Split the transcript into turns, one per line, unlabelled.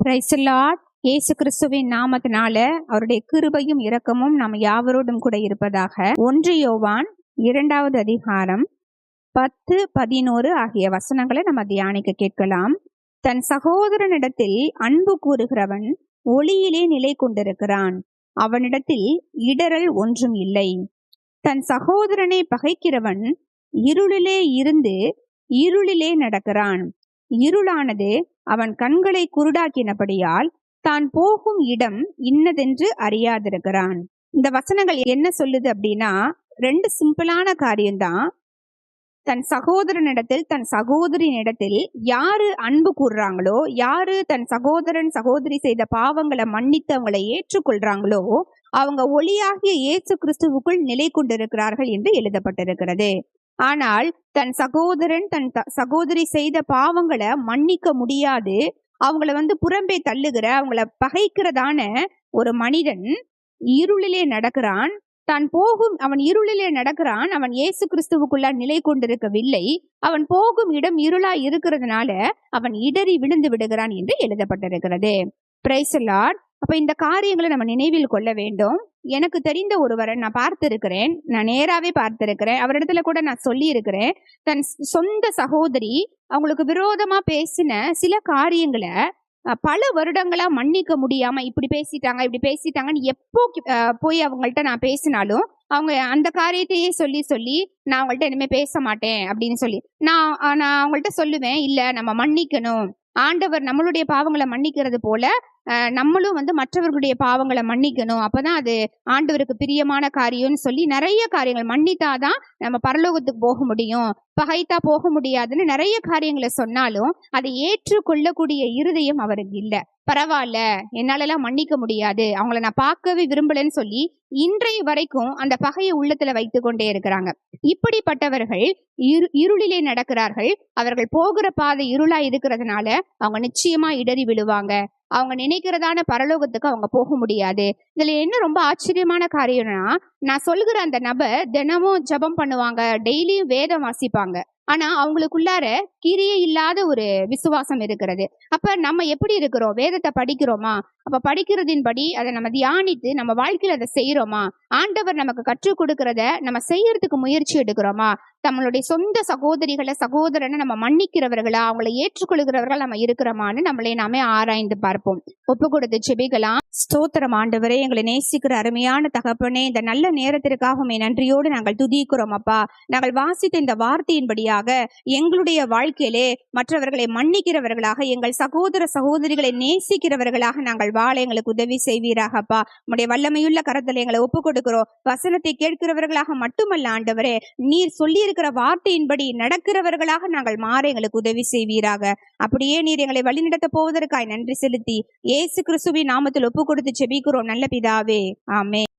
Praise the Lord. இயேசு கிறிஸ்துவின் நாமத்தினால அவருடைய கிருபையும் இரக்கமும் நம்ம யாவரோடும் கூட இருப்பதாக. 1 யோவான் 2வது அதிகாரம் 10, 11 ஆகிய வசனங்களை நம்ம தியானிக்க கேட்கலாம். தன் சகோதரனிடத்தில் அன்பு கூறுகிறவன் ஒளியிலே நிலை கொண்டிருக்கிறான், அவனிடத்தில் இடறல் ஒன்றும் இல்லை. தன் சகோதரனை பகைக்கிறவன் இருளிலே இருந்து இருளிலே நடக்கிறான், இருளானது அவன் கண்களை குருடாக்கினபடியால் தான் போகும் இடம் இன்னதென்று அறியாதிருக்கிறான். இந்த வசனங்கள் என்ன சொல்லுது அப்படின்னா, 2 சிம்பிளான காரியம்தான். தன் சகோதரனிடத்தில் தன் சகோதரியினிடத்தில் யாரு அன்பு கூறுறாங்களோ, யாரு தன் சகோதரன் சகோதரி செய்த பாவங்களை மன்னித்து அவங்களை ஏற்றுக்கொள்றாங்களோ, அவங்க ஒளியாகிய இயேசு கிறிஸ்துவுக்குள் நிலை கொண்டிருக்கிறார்கள் என்று எழுதப்பட்டிருக்கிறது. ஆனால் தன் சகோதரன் தன் சகோதரி செய்த பாவங்களை மன்னிக்க முடியாது, அவங்கள புறம்பே தள்ளுகிற, அவங்கள பகைக்கிறதான ஒரு மனிதன் இருளிலே நடக்கிறான். அவன் இருளிலே நடக்கிறான், அவன் இயேசு கிறிஸ்துவுக்குள்ள நிலை கொண்டிருக்கவில்லை. அவன் போகும் இடம் இருளா இருக்கிறதுனால அவன் இடறி விழுந்து விடுகிறான் என்று எழுதப்பட்டிருக்கிறது. Praise the Lord. அப்ப இந்த காரியங்களை நம்ம நினைவில் கொள்ள வேண்டும். எனக்கு தெரிந்த ஒருவரை நான் பார்த்திருக்கிறேன், நான் நேராவே பார்த்திருக்கிறேன். அவரிடத்துல கூட நான் சொல்லி இருக்கிறேன். தன் சொந்த சகோதரி அவங்களுக்கு விரோதமா பேசின சில காரியங்களை பல வருடங்களா மன்னிக்க முடியாம இப்படி பேசிட்டாங்கன்னு எப்போ போய் அவங்கள்ட்ட நான் பேசினாலும் அவங்க அந்த காரியத்தையே சொல்லி நான் அவங்கள்ட்ட இனிமே பேச மாட்டேன் அப்படின்னு சொல்லி நான் அவங்கள்ட்ட சொல்லுவேன், இல்ல நம்ம மன்னிக்கணும். ஆண்டவர் நம்மளுடைய பாவங்களை மன்னிக்கிறது போல நம்மளும் மற்றவர்களுடைய பாவங்களை மன்னிக்கணும், அப்பதான் அது ஆண்டவருக்கு பிரியமான காரியம்னு சொல்லி நிறைய காரியங்கள், மன்னித்தாதான் நம்ம பரலோகத்துக்கு போக முடியும், பகைத்தா போக முடியாதுன்னு நிறைய காரியங்களை சொன்னாலும் அதை ஏற்றுக்கொள்ளக்கூடிய இருதயம் அவருக்கு இல்லை. பரவாயில்ல, என்னாலெல்லாம் மன்னிக்க முடியாது, அவங்கள நான் பார்க்கவே விரும்பலன்னு சொல்லி இன்றைய வரைக்கும் அந்த பகையை உள்ளத்துல வைத்து கொண்டே இருக்கிறாங்க. இப்படிப்பட்டவர்கள் இருளிலே நடக்கிறார்கள். அவர்கள் போகிற பாதை இருளா இருக்கிறதுனால அவங்க நிச்சயமா இடறி விழுவாங்க. அவங்க நினைக்கிறதான பரலோகத்துக்கு அவங்க போக முடியாது. இதுல என்ன ரொம்ப ஆச்சரியமான காரியம்னா, நான் சொல்லுகிற அந்த நபர் தினமும் ஜெபம் பண்ணுவாங்க, டெய்லியும் வேதம் வாசிப்பாங்க. ஆனா அவங்களுக்குள்ளார கிரியை இல்லாத ஒரு விசுவாசம் இருக்கிறது. அப்ப நம்ம எப்படி இருக்கிறோம்? வேதத்தை படிக்கிறோமா? அப்ப படிக்கிறதின்படி அதை நம்ம தியானித்து நம்ம வாழ்க்கையில அதை செய்யறோமா? ஆண்டவர் நமக்கு கற்றுக் கொடுக்கறத நம்ம செய்யறதுக்கு முயற்சி எடுக்கிறோமா? நம்மளுடைய சொந்த சகோதரனை நம்ம மன்னிக்கிறவர்களா, அவங்களை ஏற்றுக்கொள்கிறவர்கள் நம்ம இருக்கிறோமான்னு நம்மளே நாமே ஆராய்ந்து பார்ப்போம். ஒப்பு கொடுத்து செபிக்கலாம். ஸ்தோத்திரம் ஆண்டவரே, எங்களை நேசிக்கிற அருமையான தகப்பனே, இந்த நல்ல நேரத்திற்காக நன்றியோடு நாங்கள் துதிக்கிறோம் அப்பா. நாங்கள் வாசித்த இந்த வார்த்தையின்படியாக எங்களுடைய வாழ்க்கையிலே மற்றவர்களை மன்னிக்கிறவர்களாக, எங்கள் சகோதரிகளை நேசிக்கிறவர்களாக நாங்கள் வாழ எங்களுக்கு உதவி செய்வீராக அப்பா. உம்முடைய வல்லமையுள்ள கரத்தில் எங்களை ஒப்பு கொடுக்கிறோம். வசனத்தை கேட்கிறவர்களாக மட்டுமல்ல ஆண்டவரே, நீர் சொல்லி இருக்கிற வார்த்தையின்படி நடக்கிறவர்களாக நாங்கள் மாற எங்களுக்கு உதவி செய்வீராக. அப்படியே நீர் எங்களை வழிநடத்த போவதற்காய் நன்றி செலுத்தி இயேசு கிறிஸ்துவின் நாமத்தில் ஒப்பு கொடுத்து செபிக்கிறோம் நல்ல பிதாவே, ஆமென்.